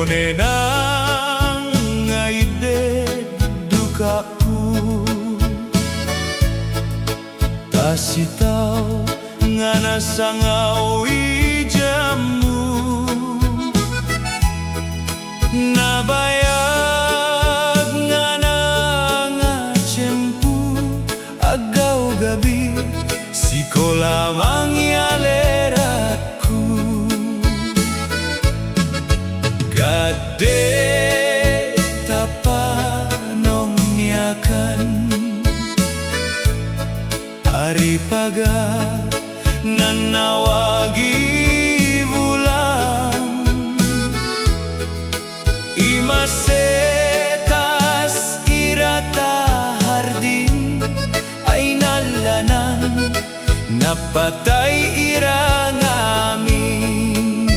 Onenang ngaide dukaku tasitaw nga nasangaw ijamu nabayag nga tiyempo agaw gabi siko lamang yaleratku gade tapanong niyakan hari paga nanawagi bulan imasetas irata hardin ay nalanan napatay irang amin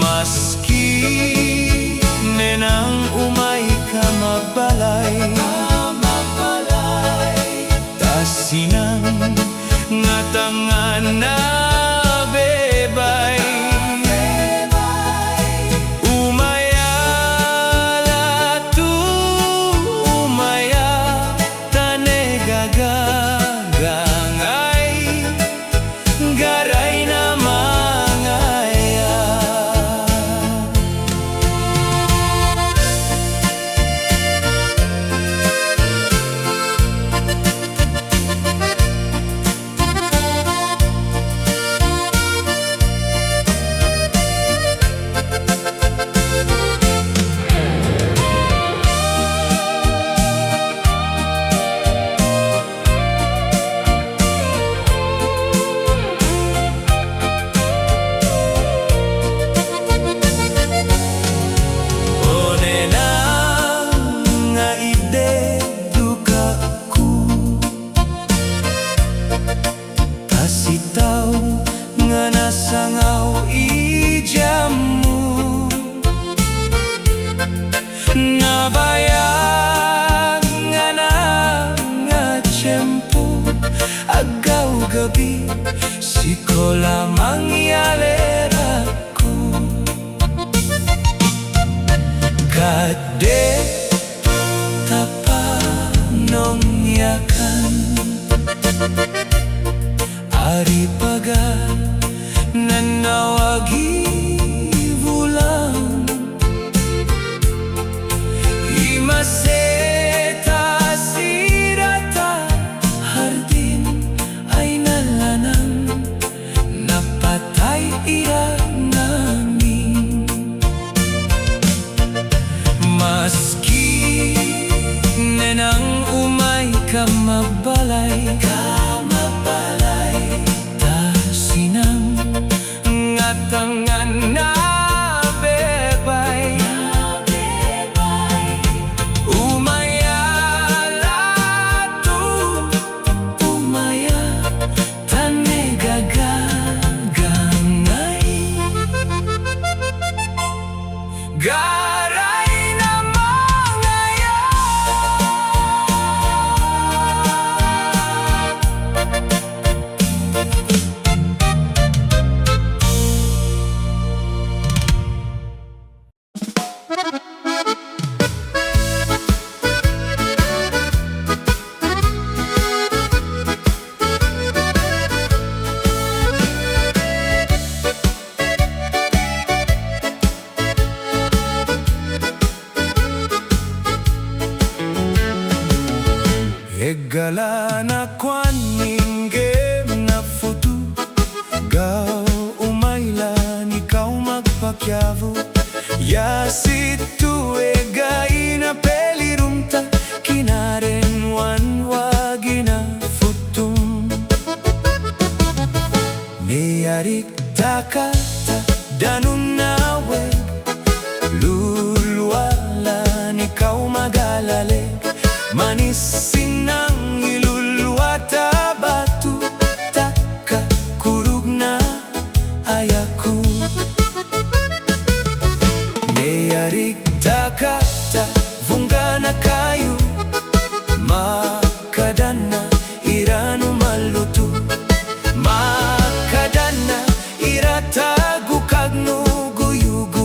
maski nenang umay ka mabalay tasinang ngatangan na bebay umaya latu umaya tanegagagangay garay na mangaya tasitaw nga nasangaw ijamu nabayag nga tiyempo agaw gabi siko lamang yaleratku gade tapanong yakan hari paga nanawagi bulan imasetas irata hardin ay nalanan napatay irang namin maski nenang umay ka mabalay tasinang ngatangan na bebay umaya latu umaya tanegagagangay garay na mangaya egala na kwan ninggem na foto gaw umaylan ikaw magpakyavo yasitu egay na pelirumta kinaren wanwagi na futum niyarik takata danun nawe lulwalan ikaw magalaleg manisin ng iluluwata batu taka kurug na ayaku neyarik takata vunga na kayo makadana iranu malutu makadana iratagu kagnu guyugu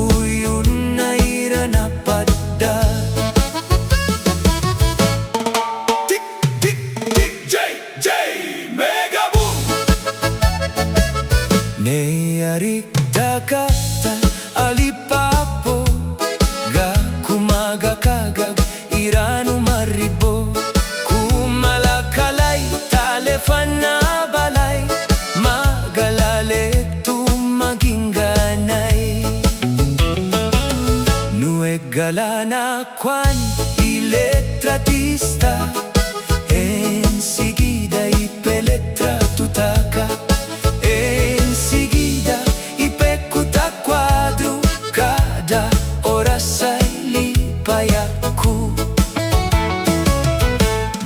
Galana kwan iletratista, enseguida ipeletra tutaka, enseguida ipekuta quadro, cada hora sai lipayaku.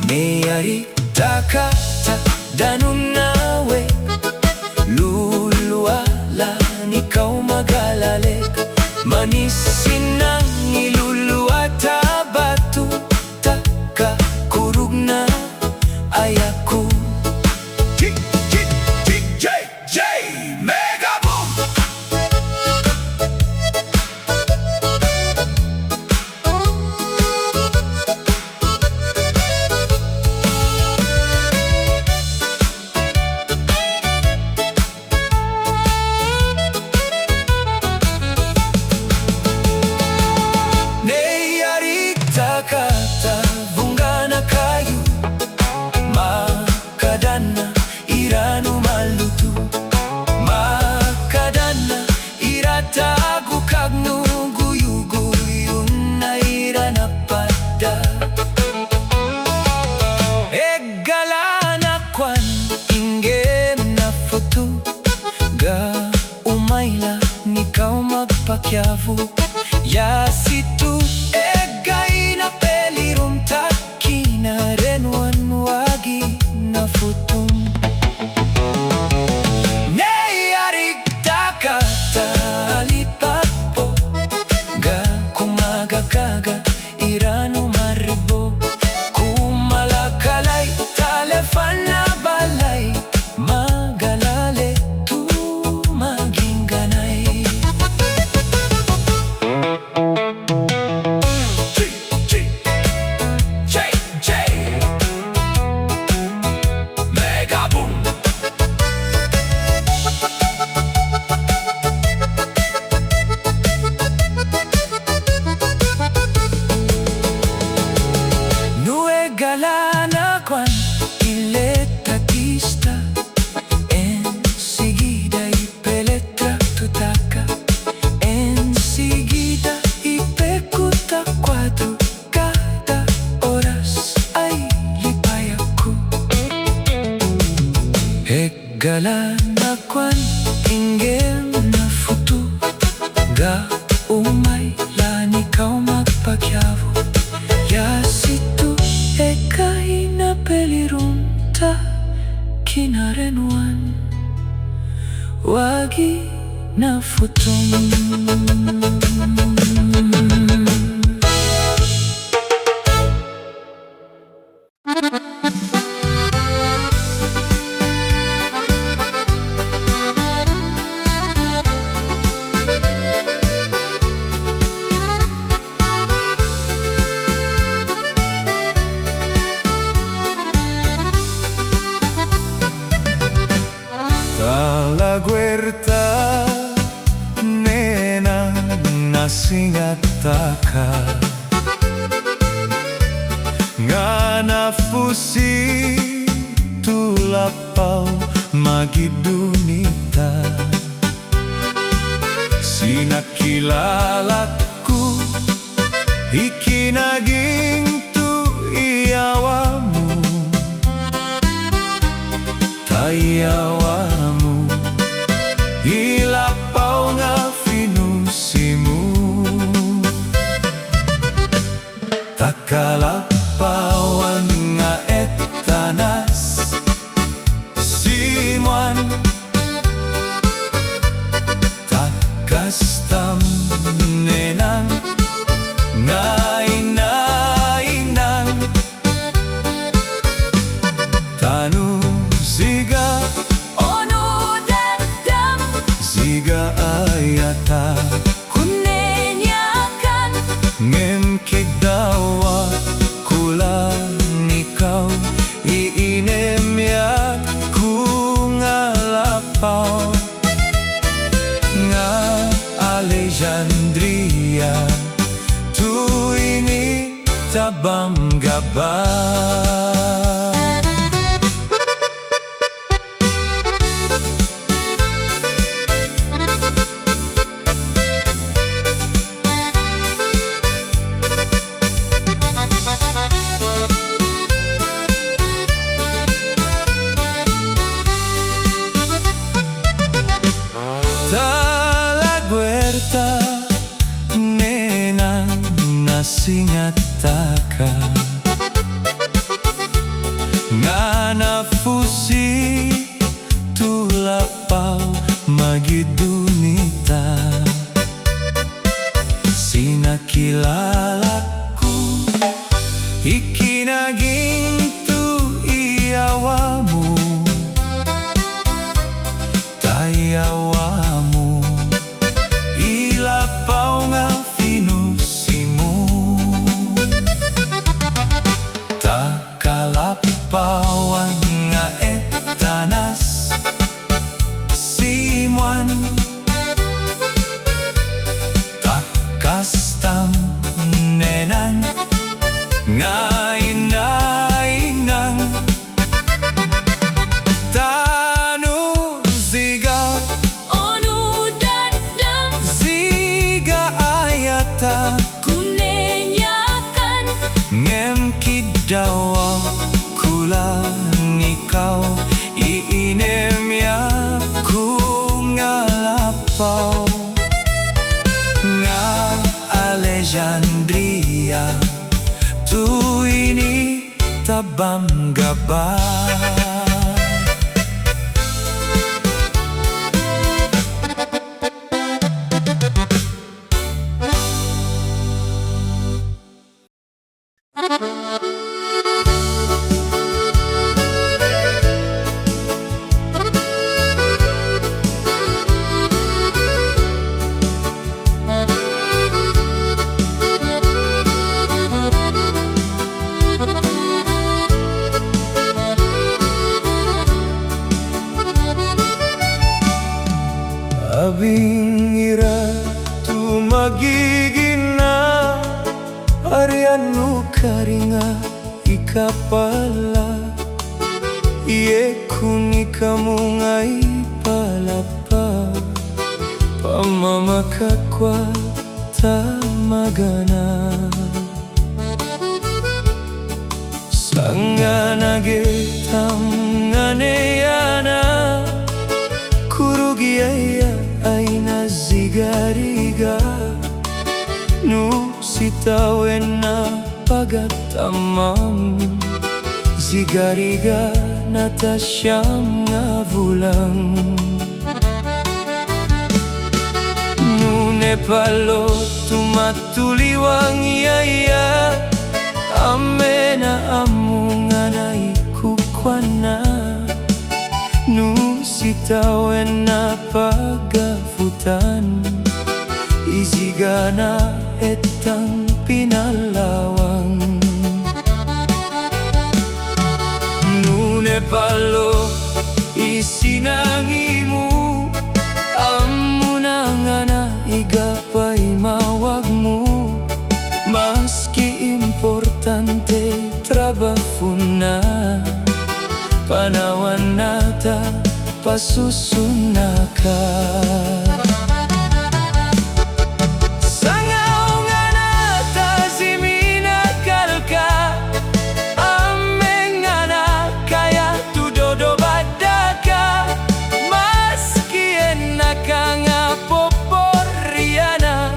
Mayari takata danunawe, luluala nikau magalalek, manisinang niluluata batu, taka kurug na ayaku. J Mega Boom. Kata vungana kayu, makadana iranu malutu, makadana iratagu kagnu guyu guyu na irana pada. Egalana kwan ingem na foto, ga umaila nikau magpakyavu, ya situ na pelirum takina renwan wagi na futum. Neyarig takata lipapo, ga kumagakaga irano maribo, kumalakalay talefan na balay, magalale tu maging ganay. Galana kwan iletratista, enseguida ipeletra tutaka, enseguida ipekuta quadro, cada horas ay lipayaku. Galana kwan ingem na futu, ga umay lanikau magpakyavu, ya situ ekai na pelirunta kinarenuan wagi na futum. La huerta nena nasingataka, ngana fusi tulapau magidunita, sinakilalaku ikinaging tu iyawamu, tayawamu ilapaw nga finusimu, takalapawan nga etanas simuan, takastam nenang nga inainang, tanu siga siga ayata kunenyakan, ngem kigdawa kulang ikaw iinem ya kungalapaw nga Alexandria tuini tabam gabay. singataka nga nafusi tulapaw magidunita sinakilala ko ikinaging tu iyawamu tayawamu ilapaw nga finusimu takalapawan nga etanas simuan takastam nenan nga inainang tanu ziga Onu dadang ziga ayata kunenyakan ngem kidawa kula ngikaw iinem ya ku ngalapaw nga Alexandria tu ini tabam gabay abing ira tu magiging na arianu karinga ikapala iye kuni kamu ngai palapa pamamakakwa tamagana sanganage tamnganeyana kurugiaya aina zigariga nu sitawena pagatamam zigariga natasyam nga vulang nune palo tumatuliwang iyaya amena amunga na ikukwana nu sitawen na pagafutan izigana etang pinalawang nune palo isinangimu amunanga na igapay mawagmu maski importante trabaho na panawan nata pasusunaka sangaw nga nata siminakalka ameng nga na kaya tudodo badaka maski enaka nga poporianan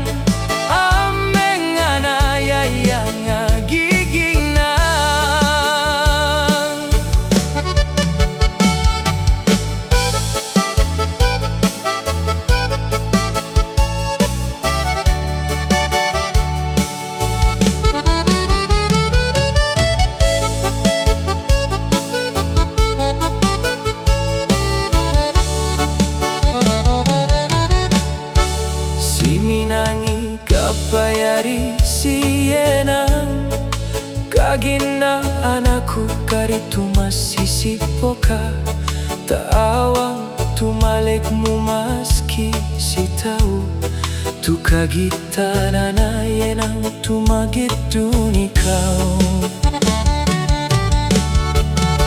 ameng nga na yaya nga giging na siminangi kapayari siyenang kagina anakku karitu masisipoka taawang tumalekmu maski sitau tu kagitana na yenang tumagituni kau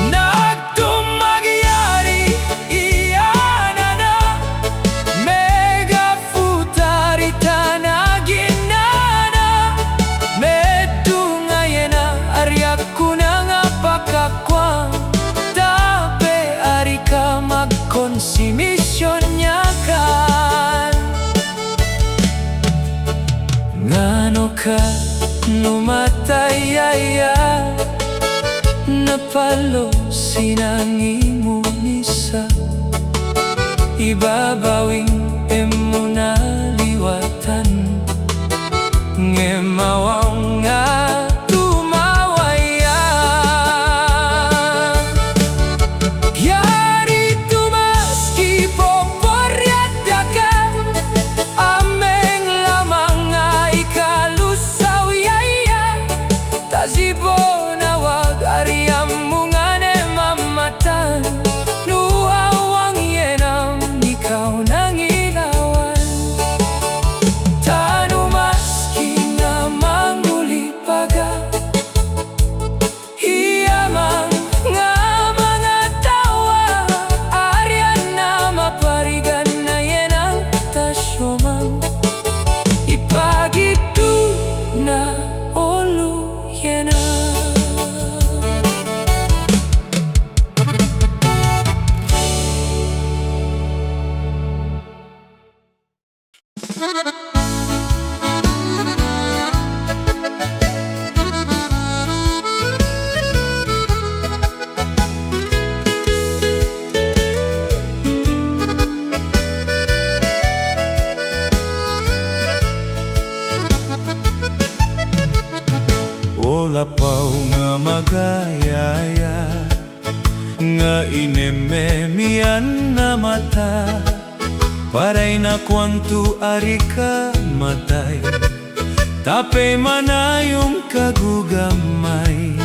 nagtumagyari iyana na mega futari tanaginana medunga yena aryaku nang apakakwang tape arika magkonsimisyon niya kan ngano ka numatayaya napalo sinangimunisa ibabawing emunaliwatan ngemawang nga tumawaya yari tumaski poporyadaka ameng lamang nga ikalusaw yaya tazibo nawag ariam mungane mamatan nuawang yenam ikaw nang ilawan tanumaski nga mangulipaga iyamang nga mga tawa arian na maparigan na yenang tasyomang ipagitu na olu yenang Wala paw nga magayaya nga inememian na mata paray na kwanto ari ka matay tape manayong kagugamay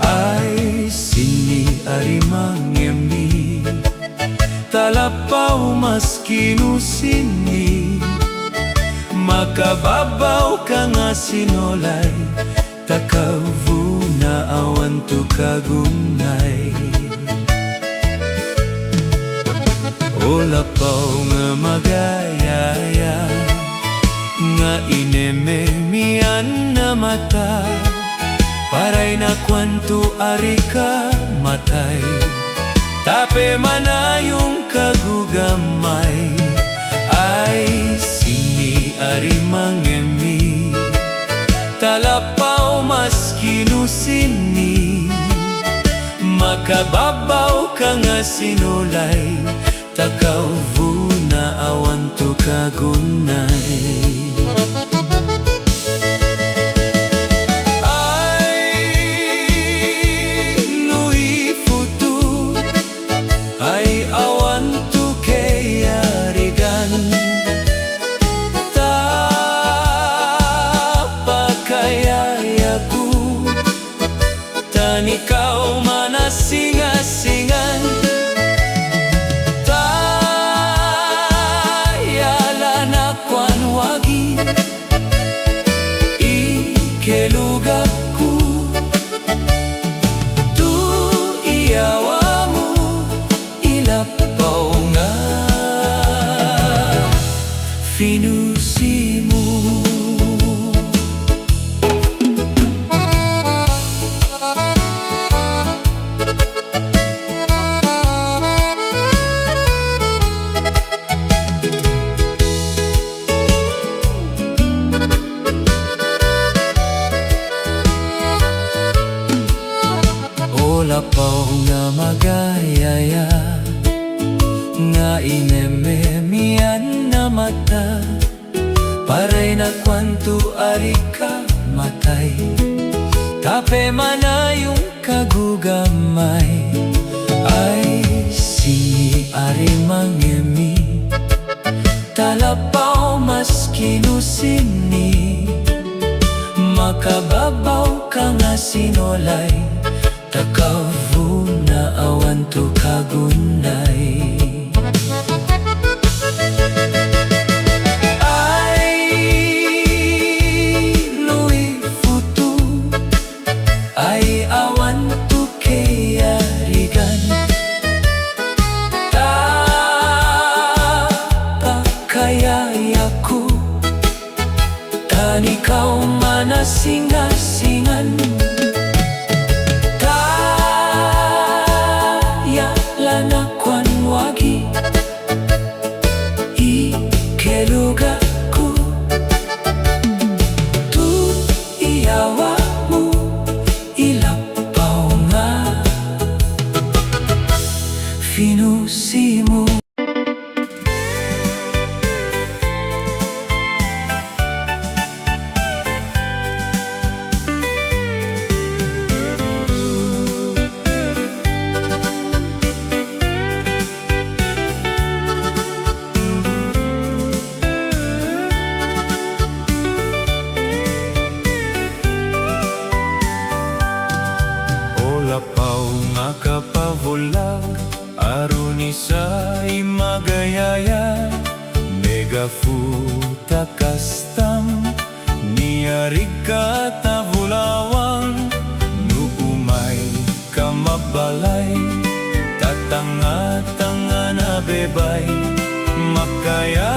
ay sini ari mangemi talapaw mas kinusini makababaw ka nga sinolay takavu na awan tu kagunay Olapaw nga magayaya nga inememian na mata paray na kwanto ari ka matay tape manayong kagugamay ay sini ari mangemi talapaw mas kinusini makababaw ka nga sinulay takavu na awan tu kagunay ay nui futu ay awan tu kayarigan tapakayayaku tanikaw manasingasingan kelugaku tu iyawamu ilapaw nga finusimu Olapaw nga magayaya nga inememian na mata paray na kwanto ari ka matay tape manayong kagugamay ay sini ari mangemi talapaw mas kinusini makababaw ka nga sinolay takavu na awan tu kagunay ay nui futu ay awan tu kayarigan tapakayayaku tanikaw manasingasingan kelugaku tu iya Niyarig ka tabulawang, nuumay ka mabalay, tatanga-tanga na bebay, makaya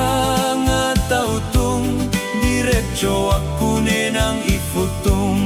nga tautong, diretso ako ang ifutong.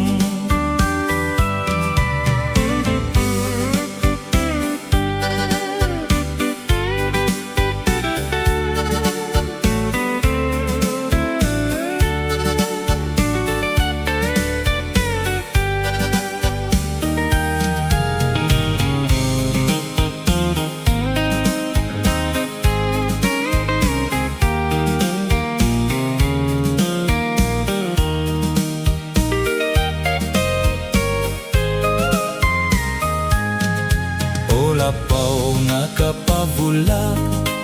Lapaw nga kapabula,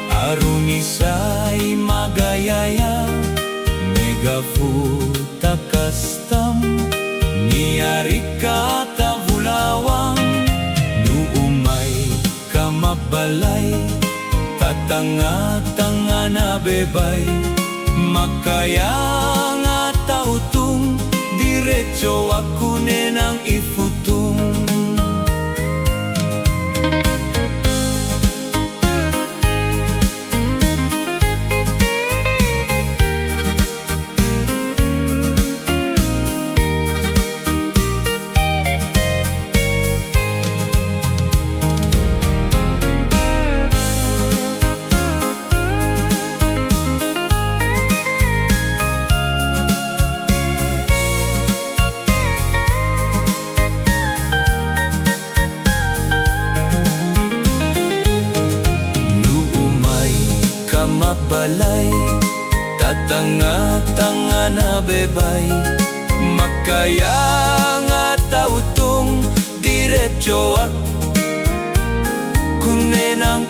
aron isa'y magayaya, megafuta kastam, niyari ka tabulawang, nuumay ka mabalay, tatanga-tanga na bebay, makaya nga tautong, diretso ako ang ifutong. Mabalay, tatanga-tanga na bebay, makaya nga tautong, diretso ako ang